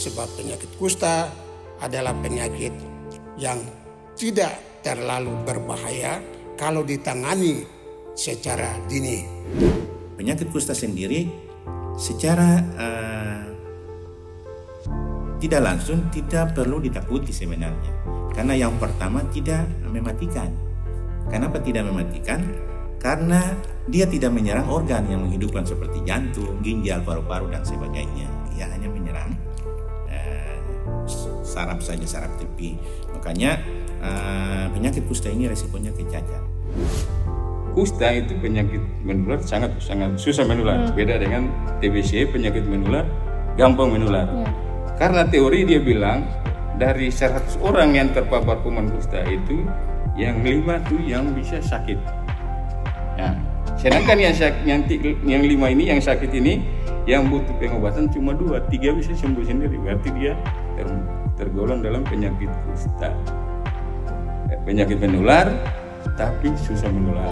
Sebab penyakit kusta adalah penyakit yang tidak terlalu berbahaya kalau ditangani secara dini. Penyakit kusta sendiri secara tidak langsung tidak perlu ditakuti sebenarnya. Karena yang pertama tidak mematikan. Kenapa tidak mematikan? Karena dia tidak menyerang organ yang menghidupkan seperti jantung, ginjal, paru-paru dan sebagainya. Dia hanya menyerang saraf saja, saraf tepi. Makanya penyakit kusta ini resikonya cacat. Kusta itu penyakit menular sangat susah menular. Beda dengan TBC, penyakit menular gampang menular. Karena teori dia bilang dari 100 orang yang terpapar kuman kusta itu yang 5 tuh yang bisa sakit. Nah, sedangkan yang 5 ini yang sakit ini yang butuh pengobatan cuma 2, 3 bisa sembuh sendiri. Berarti dia tergolong dalam penyakit kusta. Penyakit menular tapi susah menular.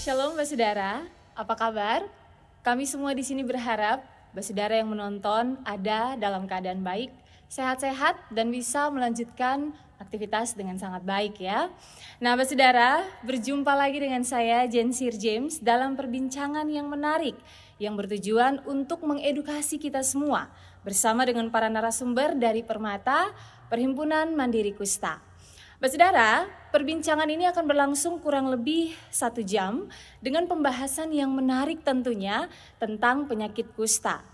Shalom Basudara, apa kabar? Kami semua di sini berharap Basudara yang menonton ada dalam keadaan baik, sehat-sehat dan bisa melanjutkan aktivitas dengan sangat baik ya. Nah Basudara, berjumpa lagi dengan saya Jensir James dalam perbincangan yang menarik yang bertujuan untuk mengedukasi kita semua bersama dengan para narasumber dari Permata Perhimpunan Mandiri Kusta. Basudara, perbincangan ini akan berlangsung kurang lebih 1 jam dengan pembahasan yang menarik tentunya tentang penyakit kusta.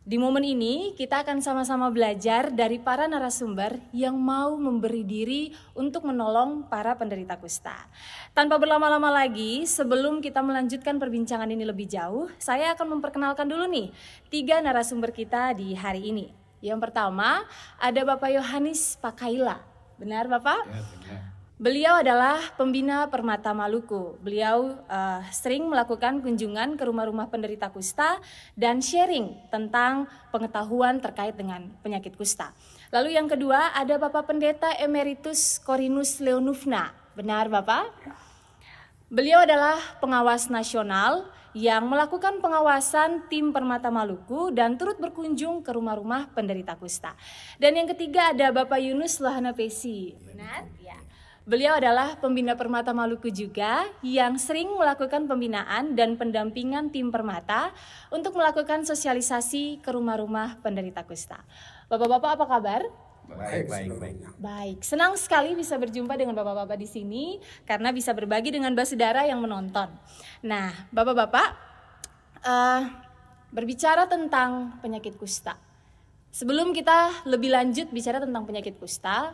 Di momen ini kita akan sama-sama belajar dari para narasumber yang mau memberi diri untuk menolong para penderita kusta. Tanpa berlama-lama lagi, sebelum kita melanjutkan perbincangan ini lebih jauh, saya akan memperkenalkan dulu nih 3 narasumber kita di hari ini. Yang pertama ada Bapak Yohanes Pakaila. Benar Bapak? Ya, benar. Beliau adalah pembina Permata Maluku. Beliau sering melakukan kunjungan ke rumah-rumah penderita kusta dan sharing tentang pengetahuan terkait dengan penyakit kusta. Lalu yang kedua ada Bapak Pendeta Emeritus Korinus Leonufna. Benar Bapak? Beliau adalah pengawas nasional yang melakukan pengawasan tim Permata Maluku dan turut berkunjung ke rumah-rumah penderita kusta. Dan yang ketiga ada Bapak Yunus Lohana Pesi. Benar? Ya. Beliau adalah pembina Permata Maluku juga yang sering melakukan pembinaan dan pendampingan tim Permata untuk melakukan sosialisasi ke rumah-rumah penderita kusta. Bapak-bapak apa kabar? Baik. Senang sekali bisa berjumpa dengan bapak-bapak di sini karena bisa berbagi dengan basudara yang menonton. Nah, bapak-bapak berbicara tentang penyakit kusta. Sebelum kita lebih lanjut bicara tentang penyakit kusta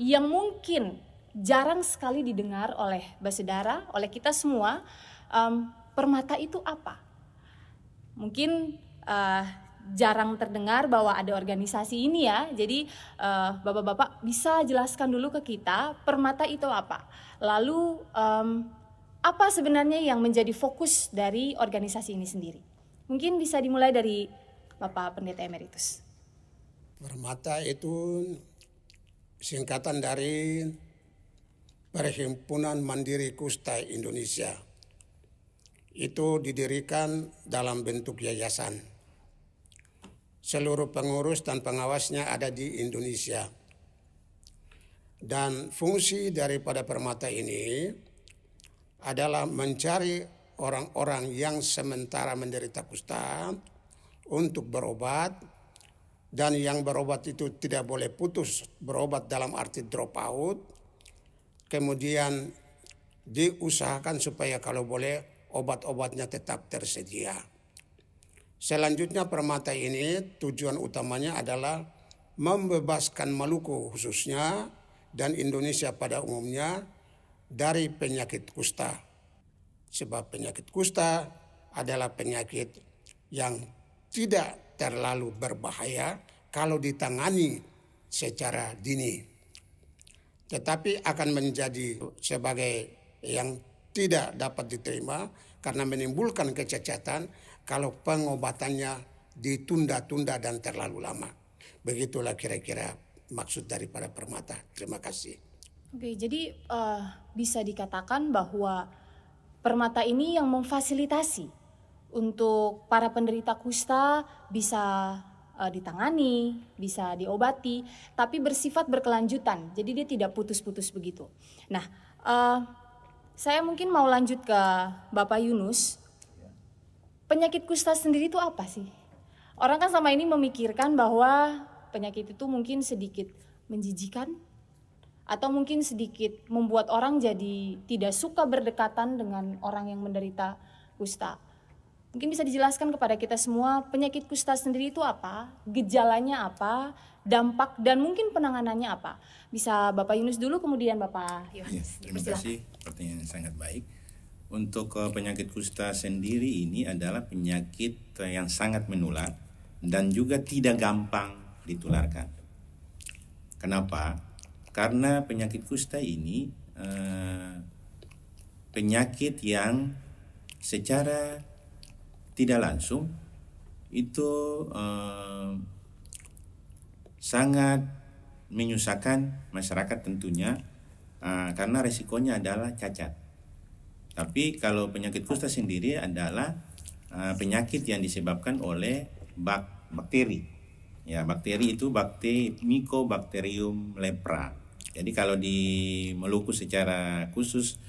yang mungkin jarang sekali didengar oleh basudara, oleh kita semua, permata itu apa? Mungkin jarang terdengar bahwa ada organisasi ini ya. Jadi bapak-bapak bisa jelaskan dulu ke kita permata itu apa. Lalu apa sebenarnya yang menjadi fokus dari organisasi ini sendiri? Mungkin bisa dimulai dari Bapak Pendeta Emeritus. Permata itu singkatan dari Perhimpunan Mandiri Kusta Indonesia. Itu didirikan dalam bentuk yayasan. Seluruh pengurus dan pengawasnya ada di Indonesia. Dan fungsi daripada Permata ini adalah mencari orang-orang yang sementara menderita kusta untuk berobat, dan yang berobat itu tidak boleh putus berobat dalam arti drop out. Kemudian diusahakan supaya kalau boleh obat-obatnya tetap tersedia. Selanjutnya Permata ini tujuan utamanya adalah membebaskan Maluku khususnya dan Indonesia pada umumnya dari penyakit kusta. Sebab penyakit kusta adalah penyakit yang tidak terlalu berbahaya kalau ditangani secara dini. Tetapi akan menjadi sebagai yang tidak dapat diterima karena menimbulkan kecacatan kalau pengobatannya ditunda-tunda dan terlalu lama. Begitulah kira-kira maksud daripada Permata. Terima kasih. Oke, jadi bisa dikatakan bahwa Permata ini yang memfasilitasi untuk para penderita kusta bisa ditangani, bisa diobati, tapi bersifat berkelanjutan. Jadi dia tidak putus-putus begitu. Nah, saya mungkin mau lanjut ke Bapak Yunus. Penyakit kusta sendiri itu apa sih? Orang kan selama ini memikirkan bahwa penyakit itu mungkin sedikit menjijikan, atau mungkin sedikit membuat orang jadi tidak suka berdekatan dengan orang yang menderita kusta. Mungkin bisa dijelaskan kepada kita semua penyakit kusta sendiri itu apa, gejalanya apa, dampak dan mungkin penanganannya apa. Bisa Bapak Yunus dulu, kemudian Bapak Yohanes. Terima kasih, pertanyaan yang sangat baik. Untuk penyakit kusta sendiri ini adalah penyakit yang sangat menular dan juga tidak gampang ditularkan. Kenapa? Karena penyakit kusta ini penyakit yang secara tidak langsung itu sangat menyusahkan masyarakat tentunya, karena resikonya adalah cacat. Tapi kalau penyakit kusta sendiri adalah penyakit yang disebabkan oleh bakteri. Ya, bakteri itu Mycobacterium lepra. Jadi kalau di Maluku secara khusus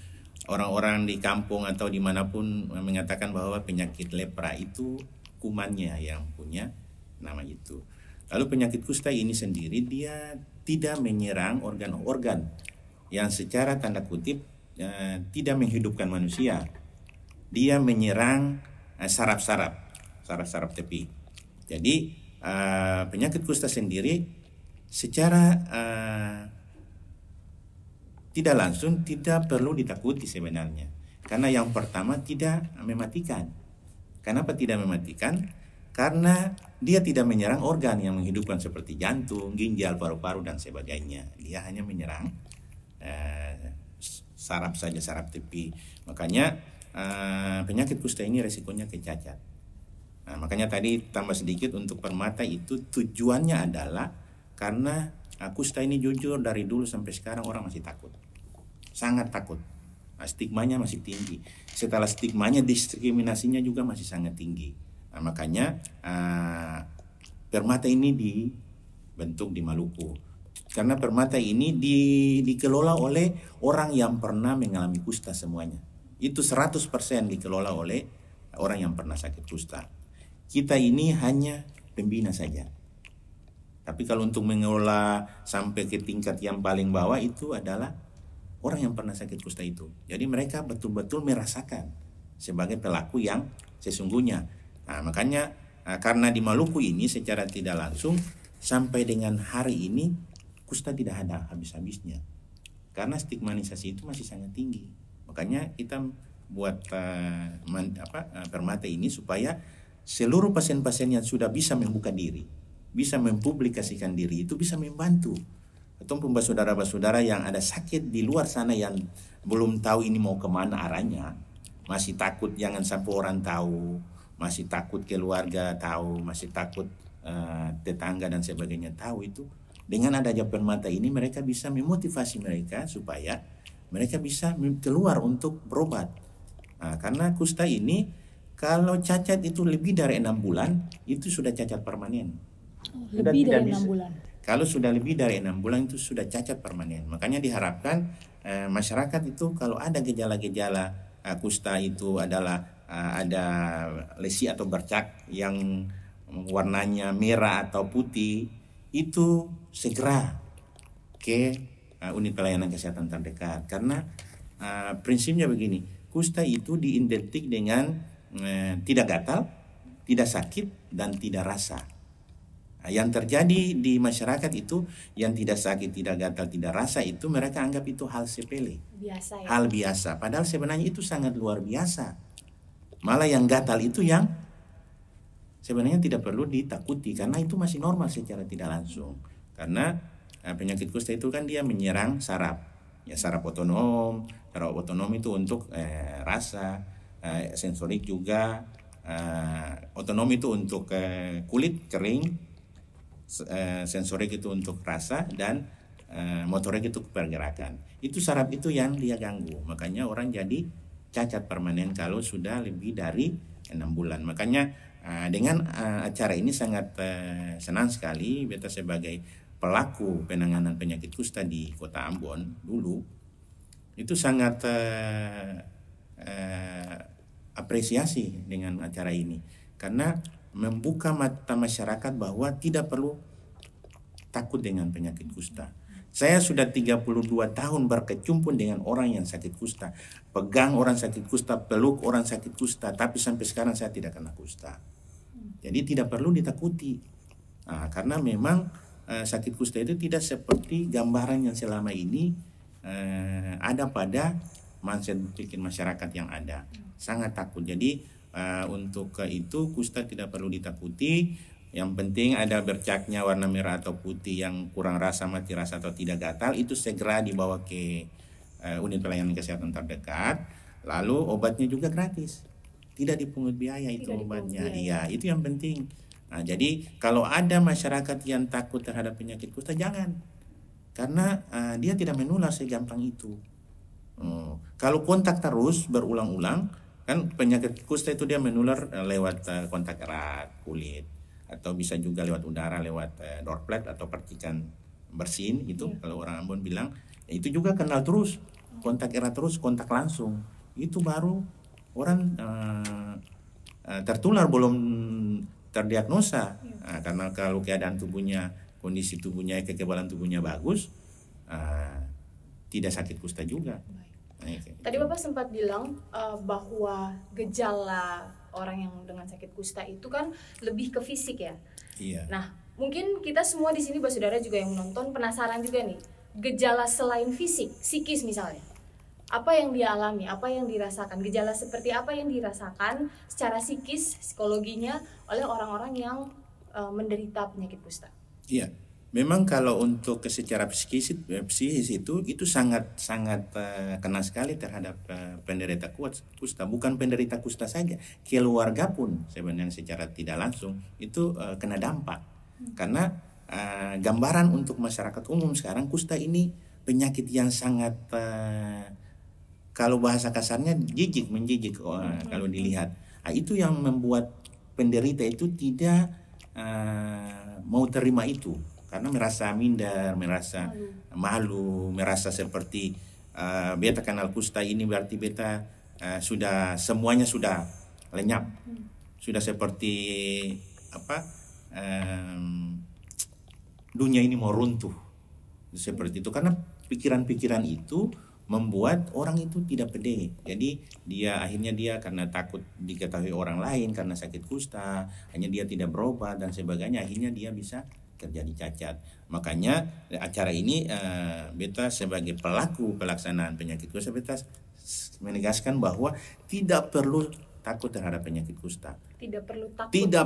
orang-orang di kampung atau dimanapun mengatakan bahwa penyakit lepra itu kumannya yang punya nama itu. Lalu penyakit kusta ini sendiri dia tidak menyerang organ-organ yang secara tanda kutip tidak menghidupkan manusia. Dia menyerang saraf-saraf tepi. Jadi penyakit kusta sendiri secara tidak langsung tidak perlu ditakuti sebenarnya. Karena yang pertama tidak mematikan. Kenapa tidak mematikan? Karena dia tidak menyerang organ yang menghidupkan seperti jantung, ginjal, paru-paru dan sebagainya. Dia hanya menyerang saraf saja, saraf tepi. Makanya penyakit kusta ini resikonya kecacat. Nah, makanya tadi tambah sedikit untuk Permata itu tujuannya adalah karena kusta ini jujur dari dulu sampai sekarang orang masih takut. Sangat takut. Stigmanya masih tinggi. Setelah stigmanya, diskriminasinya juga masih sangat tinggi. Nah, makanya Permata ini dibentuk di Maluku. Karena Permata ini dikelola oleh orang yang pernah mengalami kusta semuanya. Itu 100% dikelola oleh orang yang pernah sakit kusta. Kita ini hanya pembina saja. Tapi kalau untuk mengelola sampai ke tingkat yang paling bawah itu adalah orang yang pernah sakit kusta itu. Jadi mereka betul-betul merasakan sebagai pelaku yang sesungguhnya. Nah, makanya karena di Maluku ini secara tidak langsung sampai dengan hari ini kusta tidak ada habis-habisnya. Karena stigmatisasi itu masih sangat tinggi. Makanya kita buat Permata ini supaya seluruh pasien-pasien yang sudah bisa membuka diri, bisa mempublikasikan diri itu bisa membantu. Atau saudara-saudara yang ada sakit di luar sana yang belum tahu ini mau kemana arahnya, masih takut jangan sampai orang tahu, masih takut keluarga tahu, masih takut tetangga dan sebagainya tahu itu. Dengan adanya Permata ini mereka bisa memotivasi mereka supaya mereka bisa keluar untuk berobat. Nah, karena kusta ini kalau cacat itu lebih dari 6 bulan itu sudah cacat permanen. Lebih dari 6 bulan. Kalau sudah lebih dari 6 bulan itu sudah cacat permanen. Makanya diharapkan masyarakat itu kalau ada gejala-gejala kusta itu adalah ada lesi atau bercak yang warnanya merah atau putih, itu segera ke unit pelayanan kesehatan terdekat. Karena prinsipnya begini, kusta itu diidentik dengan tidak gatal, tidak sakit, dan tidak rasa. Yang terjadi di masyarakat itu yang tidak sakit, tidak gatal, tidak rasa itu mereka anggap itu hal sepele, biasa, ya? Hal biasa. Padahal sebenarnya itu sangat luar biasa. Malah yang gatal itu yang sebenarnya tidak perlu ditakuti karena itu masih normal secara tidak langsung. Karena penyakit kusta itu kan dia menyerang saraf. Ya saraf otonom. Saraf otonom itu untuk rasa, sensorik juga. Otonom itu untuk kulit kering, sensorik itu untuk rasa, dan motorik itu pergerakan. Itu saraf itu yang dia ganggu. Makanya orang jadi cacat permanen kalau sudah lebih dari 6 bulan. Makanya dengan acara ini sangat senang sekali beta sebagai pelaku penanganan penyakit kusta di Kota Ambon dulu itu sangat apresiasi dengan acara ini karena membuka mata masyarakat bahwa tidak perlu takut dengan penyakit kusta. Saya sudah 32 tahun berkecimpung dengan orang yang sakit kusta, pegang orang sakit kusta, peluk orang sakit kusta, tapi sampai sekarang saya tidak kena kusta. Jadi tidak perlu ditakuti. Karena memang sakit kusta itu tidak seperti gambaran yang selama ini ada pada mindset pikir masyarakat yang ada. Sangat takut. Jadi untuk itu kusta tidak perlu ditakuti. Yang penting ada bercaknya warna merah atau putih yang kurang rasa, mati rasa atau tidak gatal, itu segera dibawa ke unit pelayanan kesehatan terdekat. Lalu obatnya juga gratis. Tidak dipungut biaya itu obatnya. Iya, itu yang penting. Jadi kalau ada masyarakat yang takut terhadap penyakit kusta, jangan. Karena dia tidak menular segampang itu. Kalau kontak terus berulang-ulang, kan penyakit kusta itu dia menular lewat kontak erat kulit, atau bisa juga lewat udara, lewat droplet atau percikan bersin itu. Kalau orang Ambon bilang, itu juga kenal terus, kontak erat terus, kontak langsung. Itu baru orang tertular belum terdiagnosa. Karena kalau keadaan tubuhnya, kondisi tubuhnya, kekebalan tubuhnya bagus, tidak sakit kusta juga. Tadi Bapak sempat bilang bahwa gejala orang yang dengan sakit kusta itu kan lebih ke fisik ya. Iya. Nah, mungkin kita semua di sini Basudara juga yang menonton penasaran juga nih, gejala selain fisik, psikis misalnya. Apa yang dia alami, apa yang dirasakan, gejala seperti apa yang dirasakan secara psikis, psikologinya oleh orang-orang yang menderita penyakit kusta. Iya. Memang kalau untuk secara psikis itu sangat kena sekali terhadap penderita kusta. Bukan penderita kusta saja, keluarga pun sebenarnya secara tidak langsung itu kena dampak. Karena gambaran untuk masyarakat umum sekarang, kusta ini penyakit yang sangat kalau bahasa kasarnya menjijik kalau dilihat. Itu yang membuat penderita itu tidak mau terima itu. Karena merasa minder, merasa malu, merasa seperti beta kenal kusta ini berarti beta semuanya sudah lenyap, sudah seperti dunia ini mau runtuh, seperti itu. Karena pikiran-pikiran itu membuat orang itu tidak pede. Jadi akhirnya dia karena takut diketahui orang lain karena sakit kusta, hanya dia tidak berobat dan sebagainya, akhirnya dia bisa terjadi cacat. Makanya acara ini beta sebagai pelaku pelaksanaan penyakit kusta, beta menegaskan bahwa tidak perlu takut terhadap penyakit kusta. Tidak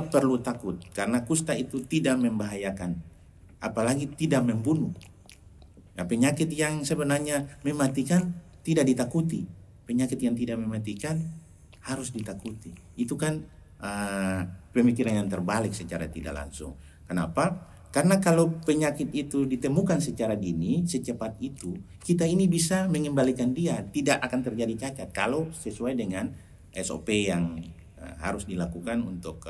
perlu takut karena kusta itu tidak membahayakan, apalagi tidak membunuh. Nah, penyakit yang sebenarnya mematikan tidak ditakuti. Penyakit yang tidak mematikan harus ditakuti. Itu kan pemikiran yang terbalik secara tidak langsung. Kenapa? Karena kalau penyakit itu ditemukan secara dini, secepat itu, kita ini bisa mengembalikan dia, tidak akan terjadi cacat kalau sesuai dengan SOP yang harus dilakukan untuk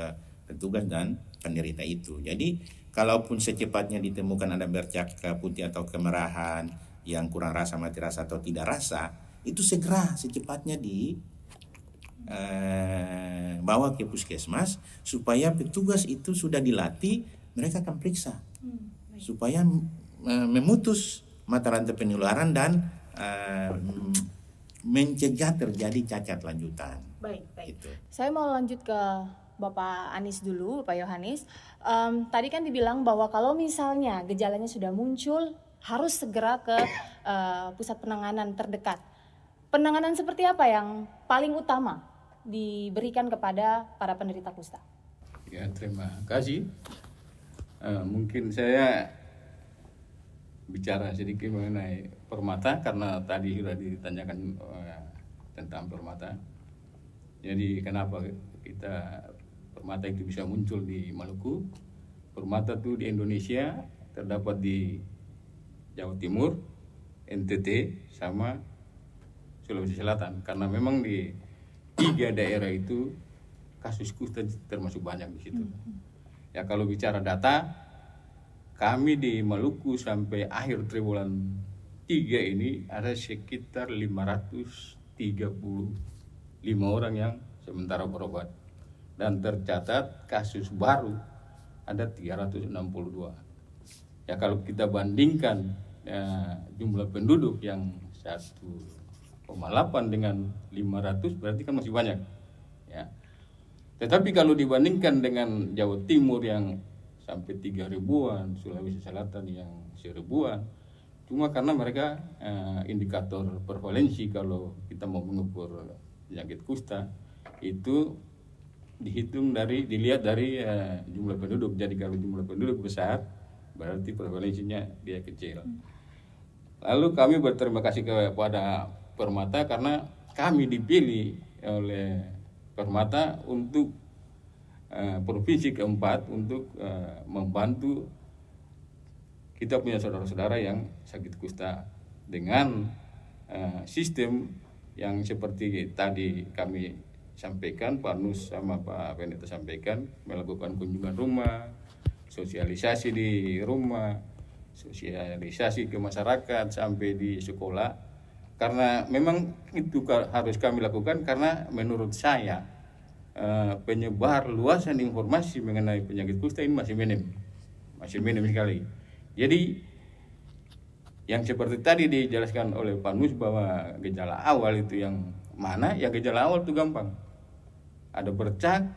petugas dan penderita itu. Jadi, kalaupun secepatnya ditemukan ada bercak putih atau kemerahan yang kurang rasa, mati rasa atau tidak rasa, itu segera secepatnya bawa ke puskesmas supaya petugas itu sudah dilatih. Mereka akan periksa supaya memutus mata rantai penularan dan mencegah terjadi cacat lanjutan. Baik. Gitu. Saya mau lanjut ke Bapak Anis dulu, Pak Yohanes. Tadi kan dibilang bahwa kalau misalnya gejalanya sudah muncul, harus segera ke pusat penanganan terdekat. Penanganan seperti apa yang paling utama diberikan kepada para penderita kusta? Ya, terima kasih. Mungkin saya bicara sedikit mengenai permata karena tadi sudah ditanyakan tentang permata. Jadi kenapa kita permata itu bisa muncul di Maluku? Permata itu di Indonesia terdapat di Jawa Timur, NTT, sama Sulawesi Selatan. Karena memang di 3 daerah itu kasus kusta termasuk banyak di situ. Ya kalau bicara data, kami di Maluku sampai akhir triwulan 3 ini ada sekitar 535 orang yang sementara berobat. Dan tercatat kasus baru ada 362. Ya kalau kita bandingkan jumlah penduduk yang 1,8 dengan 500 berarti kan masih banyak. Ya. Tetapi kalau dibandingkan dengan Jawa Timur yang sampai 3 ribuan, Sulawesi Selatan yang 1000-an, cuma karena mereka indikator prevalensi kalau kita mau mengukur penyakit kusta itu dilihat dari jumlah penduduk. Jadi kalau jumlah penduduk besar berarti prevalensinya dia kecil. Lalu kami berterima kasih kepada Permata karena kami dipilih oleh Permata untuk provinsi keempat untuk membantu kita punya saudara-saudara yang sakit kusta dengan sistem yang seperti tadi kami sampaikan, Pak Nus sama Pak Pendeta sampaikan, melakukan kunjungan rumah, sosialisasi di rumah, sosialisasi ke masyarakat sampai di sekolah. Karena memang itu harus kami lakukan karena menurut saya penyebar luasan informasi mengenai penyakit kusta ini masih minim sekali. Jadi yang seperti tadi dijelaskan oleh Pak Nus bahwa gejala awal itu yang mana? Ya gejala awal itu gampang. Ada bercak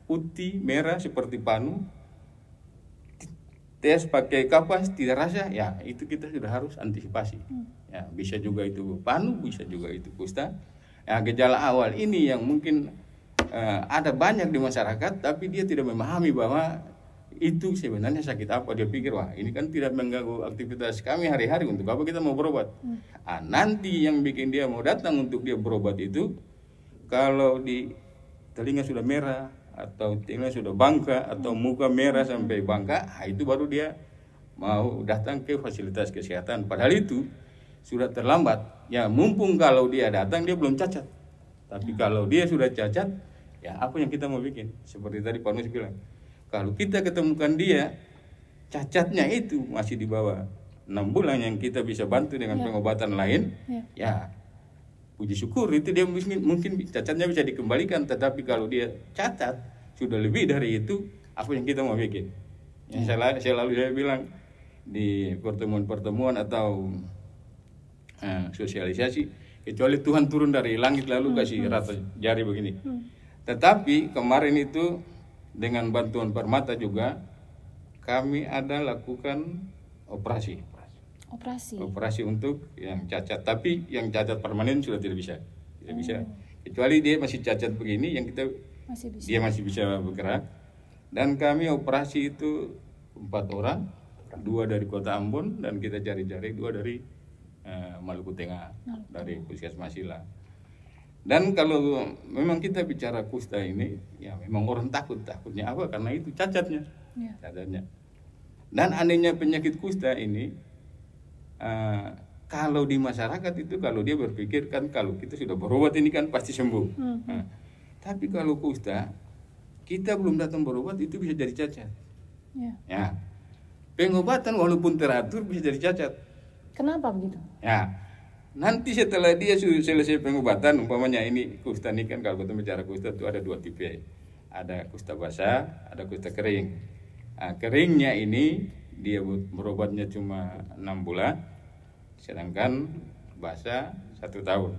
putih merah seperti panu, tes pakai kapas tidak rasa, ya itu kita sudah harus antisipasi. Ya bisa juga itu panu, bisa juga itu kusta. Ya gejala awal ini yang mungkin ada banyak di masyarakat, tapi dia tidak memahami bahwa itu sebenarnya sakit apa. Dia pikir wah ini kan tidak mengganggu aktivitas kami hari-hari, untuk apa kita mau berobat. Nanti yang bikin dia mau datang untuk dia berobat itu kalau di telinga sudah merah atau telinga sudah bangka atau muka merah sampai bangka, itu baru dia mau datang ke fasilitas kesehatan. Padahal itu sudah terlambat. Ya mumpung kalau dia datang dia belum cacat. Tapi kalau dia sudah cacat, ya apa yang kita mau bikin? Seperti tadi Pak Nus bilang, kalau kita ketemukan dia cacatnya itu masih di bawah 6 bulan yang kita bisa bantu dengan pengobatan lain, ya puji syukur itu dia mungkin cacatnya bisa dikembalikan. Tetapi kalau dia cacat sudah lebih dari itu, apa yang kita mau bikin? Yang selalu saya bilang di pertemuan-pertemuan atau sosialisasi, kecuali Tuhan turun dari langit lalu kasih rata jari begini. Tetapi kemarin itu dengan bantuan Permata juga kami ada lakukan operasi untuk yang cacat, tapi yang cacat permanen sudah tidak bisa. Kecuali dia masih cacat begini, yang kita dia masih bisa bergerak. Dan kami operasi itu 4 orang, 2 dari Kota Ambon dan kita cari-cari 2 dari Maluku Tengah, dari Puskesmas Sila. Dan kalau memang kita bicara kusta ini, ya memang orang takutnya apa? Karena itu cacatnya. Dan anehnya penyakit kusta ini, kalau di masyarakat itu kalau dia berpikir kan kalau kita sudah berobat ini kan pasti sembuh. Tapi kalau kusta kita belum datang berobat itu bisa jadi cacat. Ya, pengobatan walaupun teratur bisa jadi cacat. Kenapa begitu? Ya, nanti setelah dia selesai pengobatan, umpamanya ini kusta ini kan kalau kita bicara kusta itu ada 2 tipe. Ada kusta basah, ada kusta kering. Keringnya ini dia berobatnya cuma 6 bulan, sedangkan basah 1 tahun.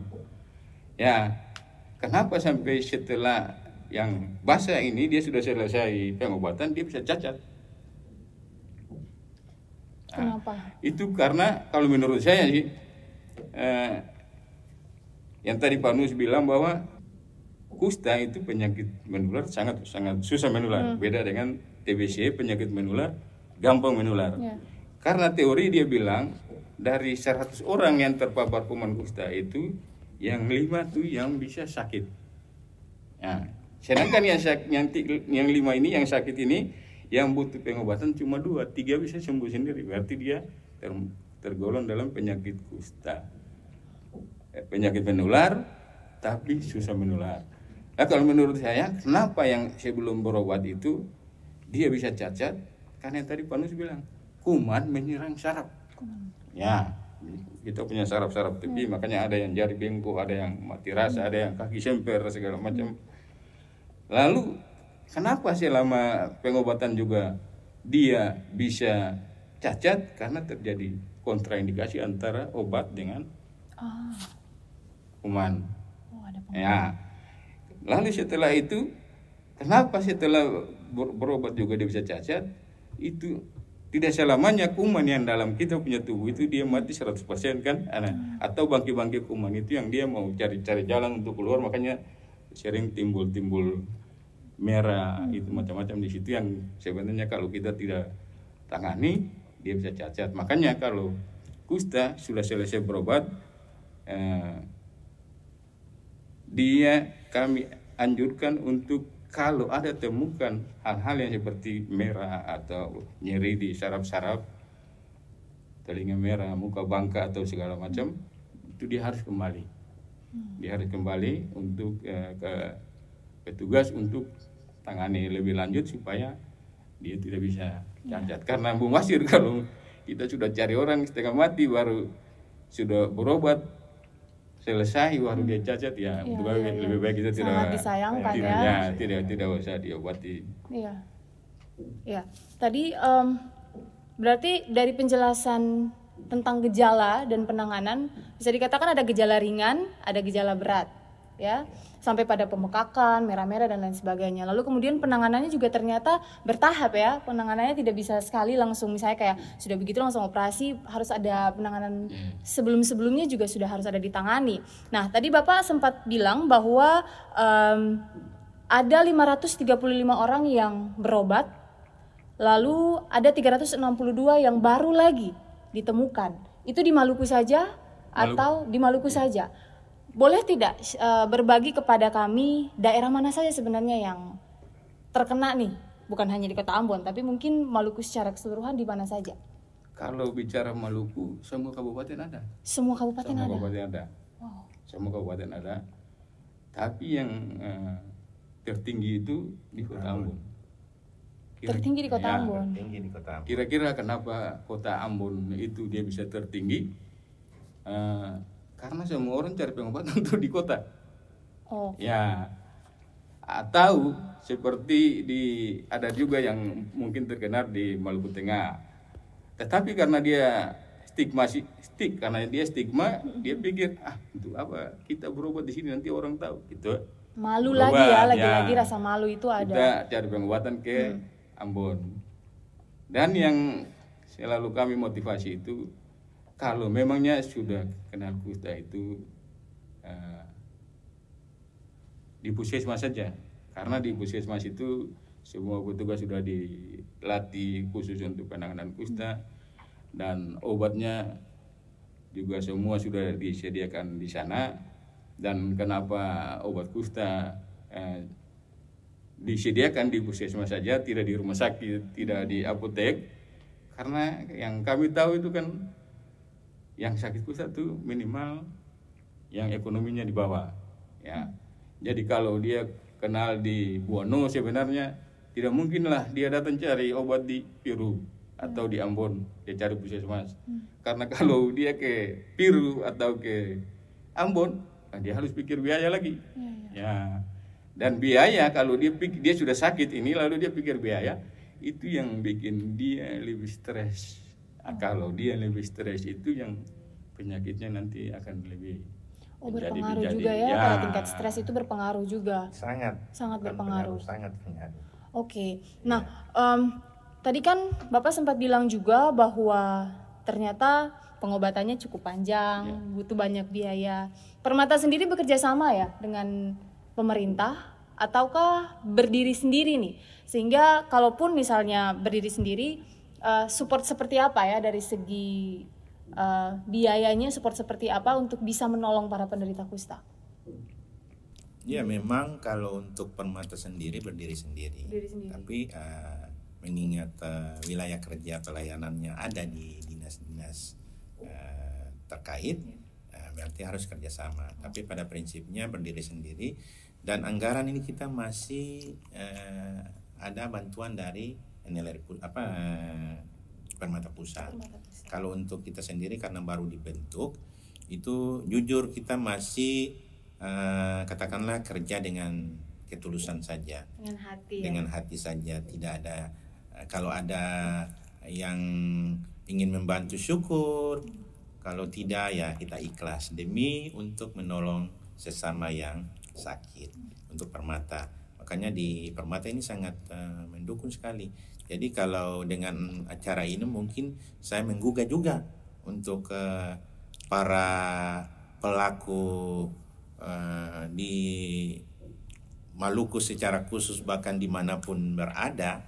Ya, kenapa sampai setelah yang basah ini dia sudah selesai pengobatan dia bisa cacat? Kenapa? Itu karena kalau menurut saya sih, yang tadi Pak Nus bilang bahwa kusta itu penyakit menular sangat susah menular. Beda dengan TBC penyakit menular gampang menular. Karena teori dia bilang dari 100 orang yang terpapar kuman kusta itu yang 5 tuh yang bisa sakit. Nah, sedangkan yang 5 ini yang sakit ini yang butuh pengobatan cuma 2, 3 bisa sembuh sendiri. Berarti dia tergolong dalam penyakit kusta. Penyakit menular tapi susah menular. Nah, kalau menurut saya, kenapa yang sebelum berobat itu dia bisa cacat? Karena yang tadi Pak Nus bilang, kuman menyerang saraf. Ya, kita punya saraf-saraf tepi, makanya ada yang jari bengkok, ada yang mati rasa, ada yang kaki semper, segala macam. Lalu, kenapa selama pengobatan juga dia bisa cacat? Karena terjadi kontraindikasi antara obat dengan kuman. Ya. Lalu setelah itu, kenapa setelah berobat juga dia bisa cacat? Itu tidak selamanya kuman yang dalam kita punya tubuh itu dia mati 100% kan? Atau bangkai-bangkai kuman itu yang dia mau cari-cari jalan untuk keluar, makanya sering timbul merah, itu macam-macam di situ yang sebenarnya kalau kita tidak tangani dia bisa cacat. Makanya kalau kusta sudah selesai berobat, kami anjurkan untuk kalau ada temukan hal-hal yang seperti merah atau nyeri di saraf-saraf, telinga merah, muka bangka atau segala macam, itu dia harus kembali. Dia harus kembali untuk ke petugas untuk tangani lebih lanjut supaya dia tidak bisa cacat. Karena Bu Masir, kalau kita sudah cari orang setengah mati baru sudah berobat selesai baru dia cacat, lebih baik kita sangat disayangkan ya. Tidak usah diobati. Iya. Tadi berarti dari penjelasan tentang gejala dan penanganan bisa dikatakan ada gejala ringan, ada gejala berat, ya, sampai pada pembekakan, merah-merah dan lain sebagainya. Lalu kemudian penanganannya juga ternyata bertahap ya. Penanganannya tidak bisa sekali langsung, misalnya kayak sudah begitu langsung operasi, harus ada penanganan sebelum-sebelumnya juga sudah harus ada ditangani. Nah, tadi Bapak sempat bilang bahwa ada 535 orang yang berobat, lalu ada 362 yang baru lagi ditemukan. Itu di Maluku saja atau di Maluku saja? Boleh tidak berbagi kepada kami daerah mana saja sebenarnya yang terkena nih? Bukan hanya di Kota Ambon, tapi mungkin Maluku secara keseluruhan di mana saja? Kalau bicara Maluku, semua kabupaten ada. Semua kabupaten ada. Wow. Semua kabupaten ada. Tapi yang tertinggi itu di Kota Ambon. Tertinggi di Kota Ambon. Kira-kira kenapa Kota Ambon itu dia bisa tertinggi? Karena semua orang cari pengobatan tuh di kota. Ya, atau seperti ada juga yang mungkin terkenal di Maluku Tengah. Tetapi karena dia stigma, dia pikir itu apa? Kita berobat di sini nanti orang tahu, gitu. Malu lagi ya, lagi-lagi rasa malu itu ada. Kita cari pengobatan ke Ambon. Dan yang selalu kami motivasi itu, kalau memangnya sudah kenal kusta itu di puskesmas saja, karena di puskesmas itu semua petugas sudah dilatih khusus untuk penanganan kusta dan obatnya juga semua sudah disediakan di sana. Dan kenapa obat kusta disediakan di puskesmas saja, tidak di rumah sakit, tidak di apotek? Karena yang kami tahu itu kan yang sakit kusta itu minimal yang ekonominya di bawah, ya. Jadi kalau dia kenal di Buano, sebenarnya tidak mungkinlah dia datang cari obat di Piru atau di Ambon, dia cari puskesmas. Karena kalau dia ke Piru atau ke Ambon, dia harus pikir biaya lagi, ya. Dan biaya kalau dia sudah sakit ini lalu dia pikir biaya, itu yang bikin dia lebih stres. Kalau dia lebih stres itu yang penyakitnya nanti akan lebih berpengaruh juga ya. Pada tingkat stres itu berpengaruh juga. Sangat berpengaruh. Oke. Nah, tadi kan Bapak sempat bilang juga bahwa ternyata pengobatannya cukup panjang, butuh banyak biaya. Permata sendiri bekerja sama ya dengan pemerintah ataukah berdiri sendiri nih? Sehingga kalaupun misalnya berdiri sendiri, support seperti apa ya dari segi biayanya seperti apa untuk bisa menolong para penderita kusta? Ya memang kalau untuk Permata sendiri berdiri sendiri. Tapi mengingat wilayah kerja atau layanannya ada di dinas-dinas terkait, berarti harus kerjasama. Tapi pada prinsipnya berdiri sendiri, dan anggaran ini kita masih ada bantuan dari Permata Pusat. Kalau untuk kita sendiri karena baru dibentuk, itu jujur kita masih katakanlah kerja dengan ketulusan saja, dengan hati saja. Tidak ada kalau ada yang ingin membantu syukur, kalau tidak ya kita ikhlas demi untuk menolong sesama yang sakit untuk Permata. Makanya di Permata ini sangat mendukung sekali. Jadi kalau dengan acara ini mungkin saya menggugah juga untuk para pelaku di Maluku secara khusus, bahkan dimanapun berada,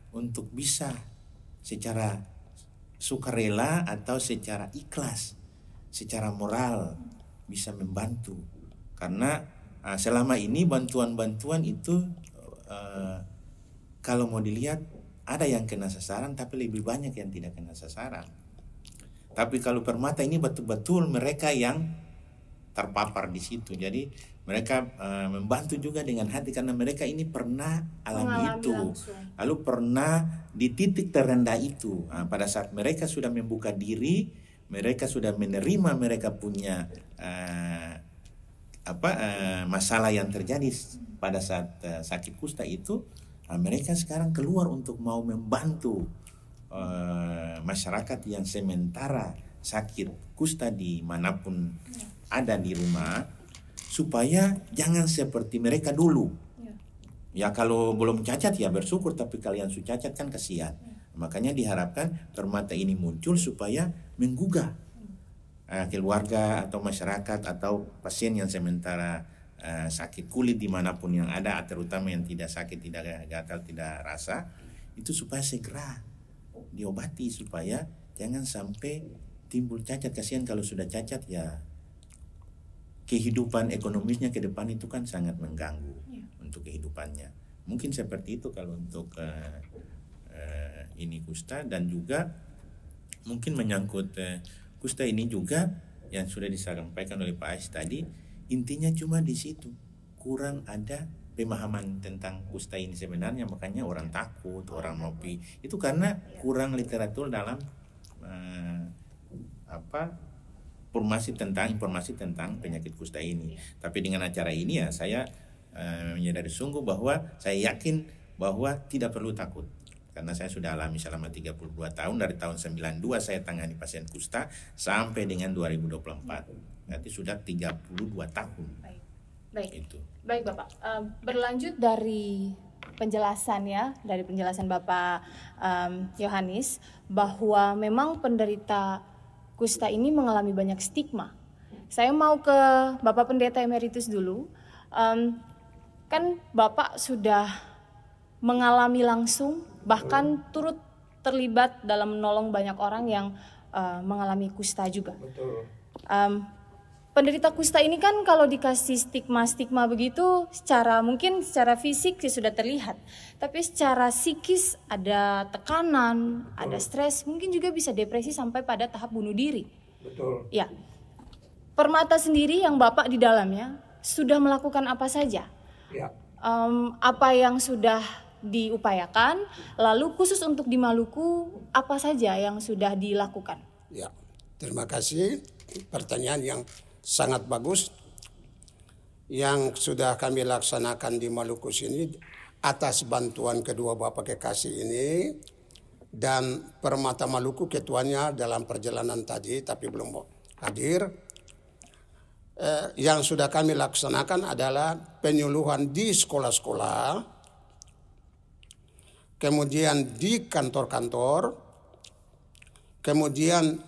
untuk bisa secara sukarela atau secara ikhlas, secara moral bisa membantu. Karena selama ini bantuan-bantuan itu kalau mau dilihat ada yang kena sasaran, tapi lebih banyak yang tidak kena sasaran. Tapi kalau Permata ini betul-betul mereka yang terpapar di situ. Jadi mereka membantu juga dengan hati karena mereka ini pernah alami itu. Lalu pernah di titik terendah itu. Pada saat mereka sudah membuka diri, mereka sudah menerima mereka punya masalah yang terjadi pada saat sakit kusta itu. Mereka sekarang keluar untuk mau membantu masyarakat yang sementara sakit kusta dimanapun ada di rumah, supaya jangan seperti mereka dulu. Ya kalau belum cacat ya bersyukur, tapi kalian sudah cacat kan kasihan. Makanya diharapkan Permata ini muncul supaya menggugah keluarga atau masyarakat atau pasien yang sementara sakit kulit dimanapun yang ada, terutama yang tidak sakit, tidak gatal, tidak rasa, itu supaya segera diobati supaya jangan sampai timbul cacat. Kasihan kalau sudah cacat ya kehidupan ekonomisnya ke depan itu kan sangat mengganggu untuk kehidupannya. Mungkin seperti itu kalau untuk ini kusta. Dan juga mungkin menyangkut kusta ini juga yang sudah disampaikan oleh Pak Ais tadi, intinya cuma di situ kurang ada pemahaman tentang kusta ini sebenarnya. Makanya orang takut, orang ngopi itu karena kurang literatur dalam informasi tentang penyakit kusta ini. Tapi dengan acara ini ya saya menyadari sungguh bahwa saya yakin bahwa tidak perlu takut. Karena saya sudah alami selama 32 tahun, dari tahun 92 saya tangani pasien kusta sampai dengan 2024. Berarti sudah 32 tahun. Baik. Itu. Baik Bapak. Berlanjut dari penjelasan Bapak Yohanes, bahwa memang penderita kusta ini mengalami banyak stigma. Saya mau ke Bapak Pendeta Emeritus dulu. Kan Bapak sudah mengalami langsung, bahkan turut terlibat dalam menolong banyak orang yang mengalami kusta juga. Betul. Penderita kusta ini kan kalau dikasih stigma begitu, mungkin secara fisik sudah terlihat, tapi secara psikis ada tekanan, ada stres, mungkin juga bisa depresi sampai pada tahap bunuh diri. Betul. Ya, Permata sendiri yang Bapak di dalamnya sudah melakukan apa saja? Ya. Apa yang sudah diupayakan, lalu khusus untuk di Maluku apa saja yang sudah dilakukan? Ya, terima kasih. Pertanyaan yang sangat bagus yang sudah kami laksanakan di Maluku sini atas bantuan kedua Bapak Kekasih ini, dan Permata Maluku ketuanya dalam perjalanan tadi tapi belum hadir. Yang sudah kami laksanakan adalah penyuluhan di sekolah-sekolah, kemudian di kantor-kantor, kemudian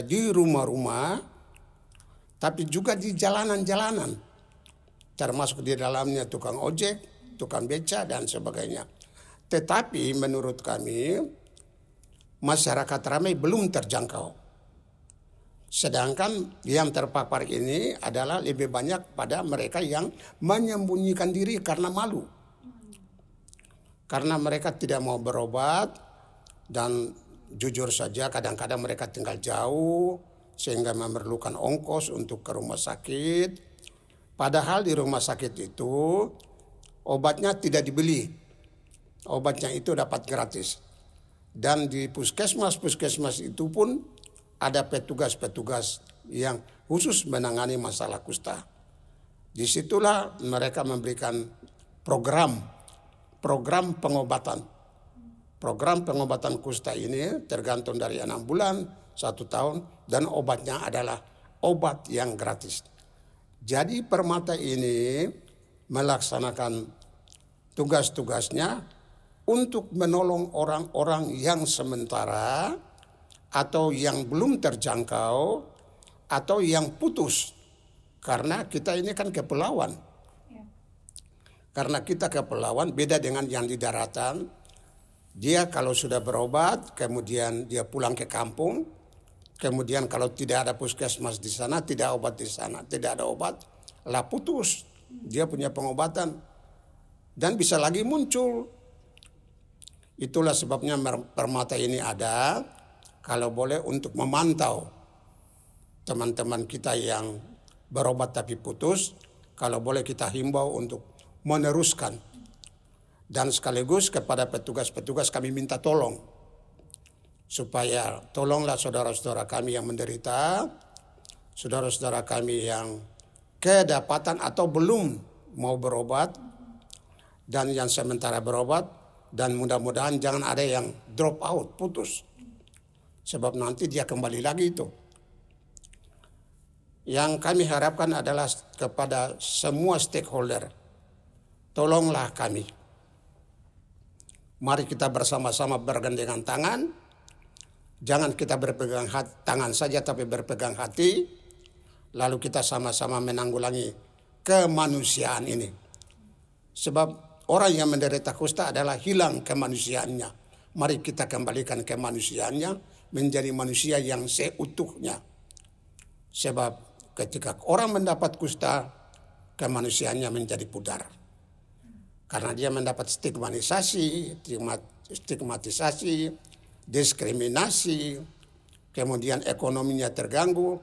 di rumah-rumah, tapi juga di jalanan-jalanan, termasuk di dalamnya tukang ojek, tukang beca, dan sebagainya. Tetapi menurut kami, masyarakat ramai belum terjangkau. Sedangkan yang terpapar ini adalah lebih banyak pada mereka yang menyembunyikan diri karena malu. Karena mereka tidak mau berobat dan jujur saja kadang-kadang mereka tinggal jauh sehingga memerlukan ongkos untuk ke rumah sakit. Padahal di rumah sakit itu obatnya tidak dibeli. Obatnya itu dapat gratis. Dan di puskesmas-puskesmas itu pun ada petugas-petugas yang khusus menangani masalah kusta. Disitulah mereka memberikan program pengobatan. Program pengobatan kusta ini tergantung dari 6 bulan, 1 tahun, dan obatnya adalah obat yang gratis. Jadi Permata ini melaksanakan tugas-tugasnya untuk menolong orang-orang yang sementara atau yang belum terjangkau atau yang putus. Karena kita ini kan kepulauan. Karena kita kepulauan beda dengan yang di daratan. Dia kalau sudah berobat kemudian dia pulang ke kampung. Kemudian kalau tidak ada puskesmas di sana, tidak obat di sana, tidak ada obat, lah putus. Dia punya pengobatan dan bisa lagi muncul. Itulah sebabnya Permata ini ada. Kalau boleh untuk memantau teman-teman kita yang berobat tapi putus, kalau boleh kita himbau untuk meneruskan. Dan sekaligus kepada petugas-petugas kami minta tolong. Supaya tolonglah saudara-saudara kami yang menderita, saudara-saudara kami yang kedapatan atau belum mau berobat, dan yang sementara berobat, dan mudah-mudahan jangan ada yang drop out, putus. Sebab nanti dia kembali lagi itu. Yang kami harapkan adalah kepada semua stakeholder. Tolonglah kami. Mari kita bersama-sama bergandengan tangan. Jangan kita berpegang tangan saja tapi berpegang hati. Lalu kita sama-sama menanggulangi kemanusiaan ini. Sebab orang yang menderita kusta adalah hilang kemanusiaannya. Mari kita kembalikan kemanusiaannya menjadi manusia yang seutuhnya. Sebab ketika orang mendapat kusta, kemanusiaannya menjadi pudar. Karena dia mendapat stigmatisasi, diskriminasi, kemudian ekonominya terganggu.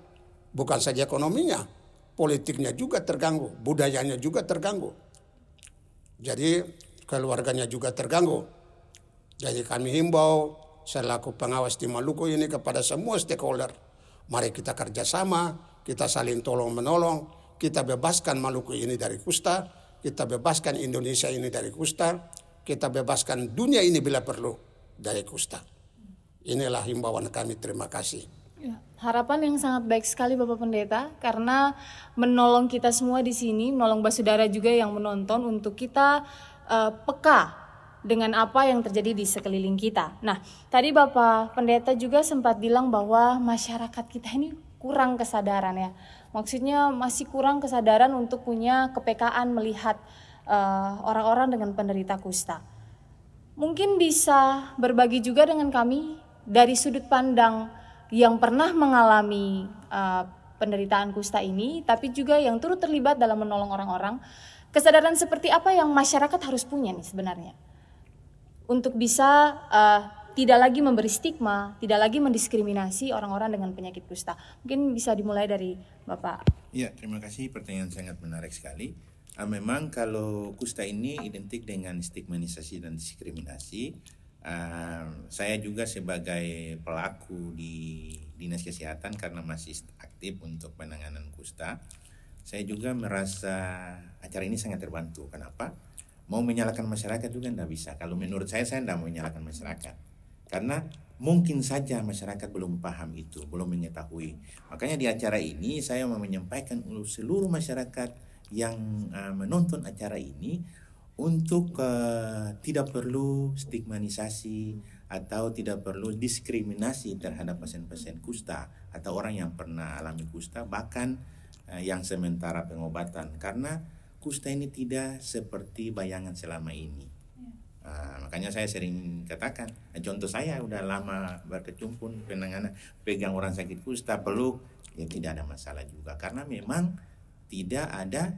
Bukan saja ekonominya, politiknya juga terganggu, budayanya juga terganggu. Jadi keluarganya juga terganggu. Jadi kami himbau selaku pengawas di Maluku ini kepada semua stakeholder. Mari kita kerjasama, kita saling tolong-menolong, kita bebaskan Maluku ini dari kusta, kita bebaskan Indonesia ini dari kusta, kita bebaskan dunia ini bila perlu dari kusta. Inilah himbauan kami, terima kasih. Ya, harapan yang sangat baik sekali Bapak Pendeta, karena menolong kita semua di sini, menolong basudara juga yang menonton untuk kita peka dengan apa yang terjadi di sekeliling kita. Nah, tadi Bapak Pendeta juga sempat bilang bahwa masyarakat kita ini kurang kesadaran ya. Maksudnya masih kurang kesadaran untuk punya kepekaan melihat orang-orang dengan penderita kusta. Mungkin bisa berbagi juga dengan kami dari sudut pandang yang pernah mengalami penderitaan kusta ini, tapi juga yang turut terlibat dalam menolong orang-orang. Kesadaran seperti apa yang masyarakat harus punya nih sebenarnya? Untuk bisa tidak lagi memberi stigma, tidak lagi mendiskriminasi orang-orang dengan penyakit kusta. Mungkin bisa dimulai dari Bapak. Ya, terima kasih, pertanyaan sangat menarik sekali. Memang kalau kusta ini identik dengan stigmatisasi dan diskriminasi. Saya juga sebagai pelaku di Dinas Kesehatan karena masih aktif untuk penanganan kusta, saya juga merasa acara ini sangat terbantu. Kenapa? Mau menyalahkan masyarakat juga tidak bisa. Kalau menurut saya tidak mau menyalahkan masyarakat. Karena mungkin saja masyarakat belum paham itu, belum mengetahui. Makanya di acara ini saya mau menyampaikan untuk seluruh masyarakat yang menonton acara ini untuk tidak perlu stigmatisasi atau tidak perlu diskriminasi terhadap pasien-pasien kusta atau orang yang pernah alami kusta, bahkan yang sementara pengobatan. Karena kusta ini tidak seperti bayangan selama ini. Makanya saya sering katakan, contoh saya udah lama berkecimpung penanganan, pegang orang sakit kusta, peluk, ya tidak ada masalah juga, karena memang tidak ada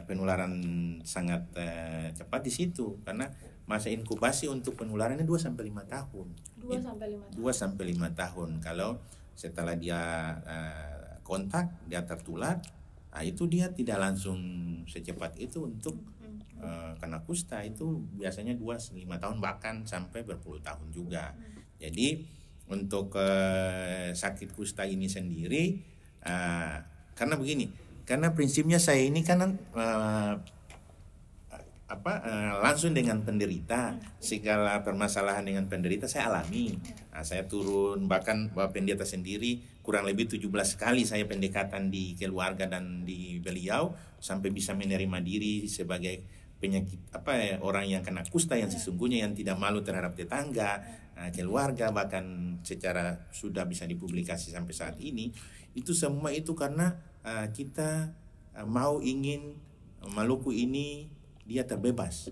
penularan sangat cepat di situ, karena masa inkubasi untuk penularannya 2-5 tahun. 2-5 tahun. Kalau setelah dia kontak, dia tertular, itu dia tidak langsung secepat itu untuk kena kusta. Itu biasanya 2-5 tahun, bahkan sampai berpuluh tahun juga. Jadi untuk sakit kusta ini sendiri, karena begini, karena prinsipnya saya ini kan langsung dengan penderita, segala permasalahan dengan penderita saya alami. Saya turun, bahkan Bapak Pendeta sendiri kurang lebih 17 kali saya pendekatan di keluarga dan di beliau, sampai bisa menerima diri sebagai penyakit orang yang kena kusta yang sesungguhnya, yang tidak malu terhadap tetangga, keluarga, bahkan secara sudah bisa dipublikasi sampai saat ini. Itu semua itu karena kita ingin Maluku ini dia terbebas